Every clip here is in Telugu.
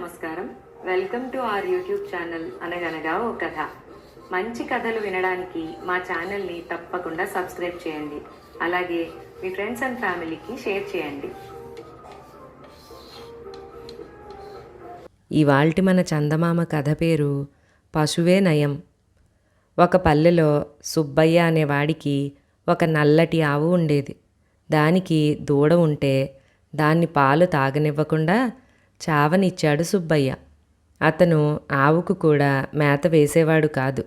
నమస్కారం. Welcome to our YouTube channel అనగనగా ఓ కథ. మంచి కథలు వినడానికి మా ఛానల్ని తప్పకుండా సబ్స్క్రైబ్ చేయండి. అలాగే మీ ఫ్రెండ్స్ అండ్ ఫ్యామిలీకి షేర్ చేయండి. ఇవాల్టి మన చందమామ కథ పేరు పశువే నయం. ఒక పల్లెలో సుబ్బయ్య అనేవాడికి ఒక నల్లటి ఆవు ఉండేది. దానికి దూడ ఉంటే దాన్ని పాలు తాగనివ్వకుండా చావనిచ్చాడు సుబ్బయ్య. అతను ఆవుకు కూడా మేత వేసేవాడు కాదు,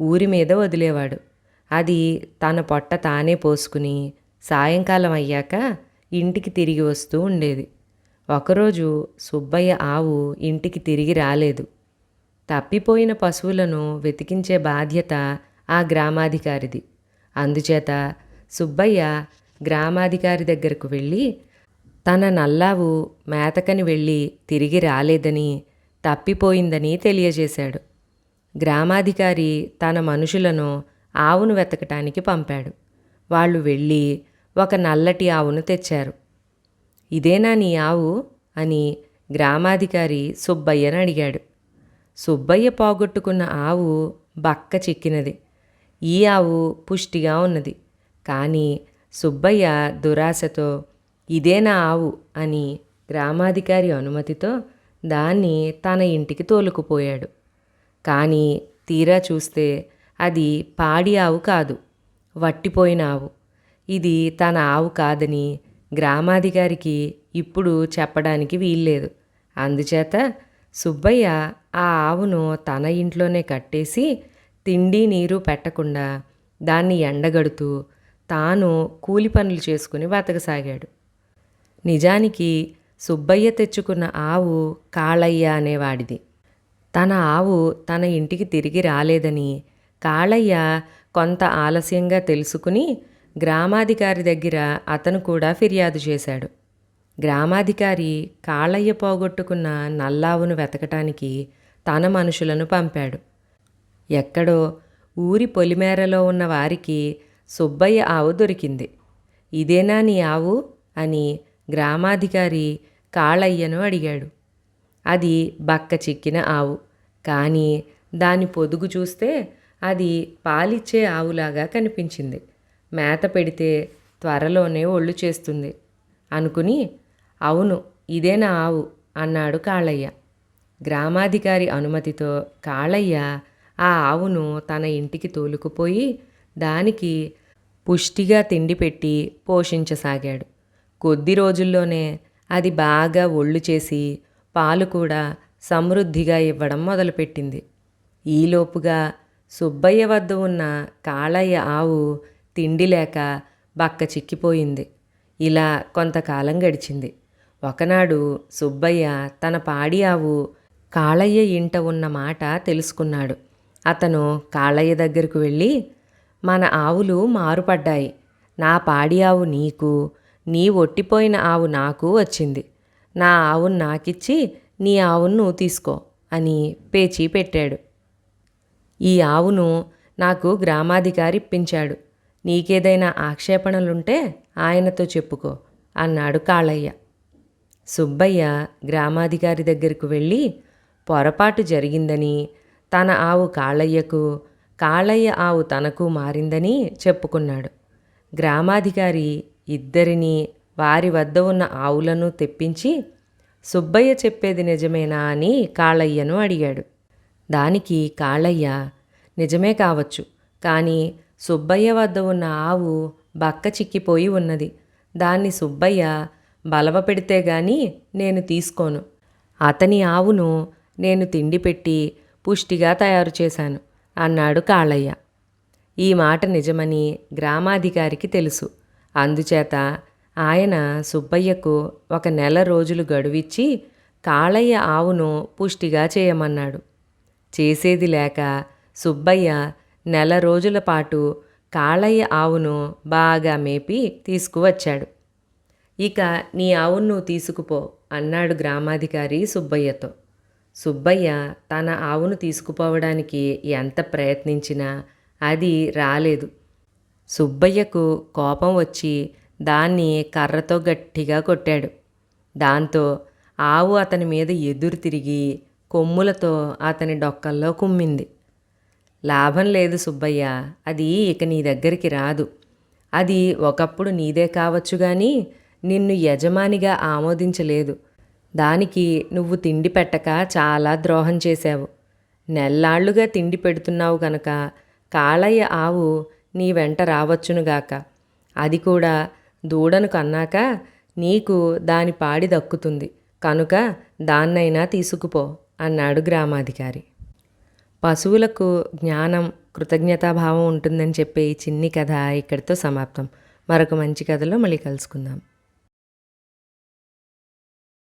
ఊరి మీద వదిలేవాడు. అది తన పొట్ట తానే పోసుకుని సాయంకాలం అయ్యాక ఇంటికి తిరిగి వస్తూ ఉండేది. ఒకరోజు సుబ్బయ్య ఆవు ఇంటికి తిరిగి రాలేదు. తప్పిపోయిన పశువులను వెతికించే బాధ్యత ఆ గ్రామాధికారిది. అందుచేత సుబ్బయ్య గ్రామాధికారి దగ్గరకు వెళ్ళి తన నల్లావు మేతకని వెళ్ళి తిరిగి రాలేదని, తప్పిపోయిందని తెలియజేశాడు. గ్రామాధికారి తన మనుషులను ఆవును వెతకటానికి పంపాడు. వాళ్ళు వెళ్ళి ఒక నల్లటి ఆవును తెచ్చారు. ఇదేనా నీ ఆవు అని గ్రామాధికారి సుబ్బయ్యను అడిగాడు. సుబ్బయ్య పోగొట్టుకున్న ఆవు బక్క చిక్కినది. ఈ ఆవు పుష్టిగా ఉన్నది. కానీ సుబ్బయ్య దురాశతో ఇదేనా ఆవు అని గ్రామాధికారి అనుమతితో దాన్ని తన ఇంటికి తోలుకుపోయాడు. కానీ తీరా చూస్తే అది పాడి ఆవు కాదు, వట్టిపోయిన ఆవు. ఇది తన ఆవు కాదని గ్రామాధికారికి ఇప్పుడు చెప్పడానికి వీల్లేదు. అందుచేత సుబ్బయ్య ఆ ఆవును తన ఇంట్లోనే కట్టేసి తిండి నీరు పెట్టకుండా దాన్ని ఎండగడుతూ తాను కూలి పనులు చేసుకుని బతకసాగాడు. నిజానికి సుబ్బయ్య తెచ్చుకున్న ఆవు కాళయ్య అనేవాడిది. తన ఆవు తన ఇంటికి తిరిగి రాలేదని కాళయ్య కొంత ఆలస్యంగా తెలుసుకుని గ్రామాధికారి దగ్గర అతను కూడా ఫిర్యాదు చేశాడు. గ్రామాధికారి కాళయ్య పోగొట్టుకున్న నల్లావును వెతకటానికి తన మనుషులను పంపాడు. ఎక్కడో ఊరి పొలిమేరలో ఉన్న వారికి సుబ్బయ్య ఆవు దొరికింది. ఇదేనా నీ ఆవు అని గ్రామాధికారి కాళయ్యను అడిగాడు. అది బక్క చిక్కిన ఆవు, కానీ దాని పొదుగు చూస్తే అది పాలిచ్చే ఆవులాగా కనిపించింది. మేత పెడితే త్వరలోనే ఒళ్ళు చేస్తుంది అనుకుని, అవును ఇదేనా ఆవు అన్నాడు కాళయ్య. గ్రామాధికారి అనుమతితో కాళయ్య ఆ ఆవును తన ఇంటికి తోలుకుపోయి దానికి పుష్టిగా తిండి పెట్టి పోషించసాగాడు. కొద్ది రోజుల్లోనే అది బాగా ఒళ్ళు చేసి పాలు కూడా సమృద్ధిగా ఇవ్వడం మొదలుపెట్టింది. ఈలోపుగా సుబ్బయ్య వద్ద ఉన్న కాళయ్య ఆవు తిండి లేక బక్క చిక్కిపోయింది. ఇలా కొంతకాలం గడిచింది. ఒకనాడు సుబ్బయ్య తన పాడి ఆవు కాళయ్య ఇంట ఉన్న మాట తెలుసుకున్నాడు. అతను కాళయ్య దగ్గరకు వెళ్ళి, మన ఆవులు మారుపడ్డాయి. నా పాడి ఆవు నీకు, నీ ఒట్టిపోయిన ఆవు నాకు వచ్చింది. నా ఆవును నాకిచ్చి నీ ఆవును నువ్వు తీసుకో అని పేచీ పెట్టాడు. ఈ ఆవును నాకు గ్రామాధికారి ఇప్పించాడు. నీకేదైనా ఆక్షేపణలుంటే ఆయనతో చెప్పుకో అన్నాడు కాళయ్య. సుబ్బయ్య గ్రామాధికారి దగ్గరకు వెళ్ళి పొరపాటు జరిగిందని, తన ఆవు కాళయ్యకు, కాళయ్య ఆవు తనకు మారిందని చెప్పుకున్నాడు. గ్రామాధికారి ఇద్దరినీ వారి వద్ద ఉన్న ఆవులను తెప్పించి సుబ్బయ్య చెప్పేది నిజమేనా అని కాళయ్యను అడిగాడు. దానికి కాళయ్య, నిజమే కావచ్చు, కానీ సుబ్బయ్య వద్ద ఉన్న ఆవు బక్క చిక్కిపోయి ఉన్నది. దాన్ని సుబ్బయ్య బలవపెడితే గాని నేను తీసుకోను. అతని ఆవును నేను తిండి పెట్టి పుష్టిగా తయారు చేశాను అన్నాడు కాళయ్య. ఈ మాట నిజమని గ్రామాధికారికి తెలుసు. అందుచేత ఆయన సుబ్బయ్యకు 1 నెల రోజులు గడువిచ్చి కాళయ్య ఆవును పుష్టిగా చేయమన్నాడు. చేసేది లేక సుబ్బయ్య 1 నెల రోజుల పాటు కాళయ్య ఆవును బాగా మేపి తీసుకువచ్చాడు. ఇక నీ ఆవును నువ్వు తీసుకుపో అన్నాడు గ్రామాధికారి సుబ్బయ్యతో. సుబ్బయ్య తన ఆవును తీసుకుపోవడానికి ఎంత ప్రయత్నించినా అది రాలేదు. సుబ్బయ్యకు కోపం వచ్చి దాన్ని కర్రతో గట్టిగా కొట్టాడు. దాంతో ఆవు అతని మీద ఎదురు తిరిగి కొమ్ములతో అతని డొక్కల్లో కుమ్మింది. లాభం లేదు సుబ్బయ్య, అది ఇక నీ దగ్గరికి రాదు. అది ఒకప్పుడు నీదే కావచ్చు గాని నిన్ను యజమానిగా ఆమోదించలేదు. దానికి నువ్వు తిండి పెట్టక చాలా ద్రోహం చేశావు. నెల్లాళ్లుగా తిండి పెడుతున్నావు కనుక కాళయ్య ఆవు నీ వెంట రావచ్చునుగాక. అది కూడా దూడను కన్నాక నీకు దాని పాడి దక్కుతుంది కనుక దాన్నైనా తీసుకుపో అన్నాడు గ్రామాధికారి. పశువులకు జ్ఞానం, కృతజ్ఞతాభావం ఉంటుందని చెప్పే ఈ చిన్ని కథ ఇక్కడితో సమాప్తం. మరొక మంచి కథలో మళ్ళీ కలుసుకుందాం.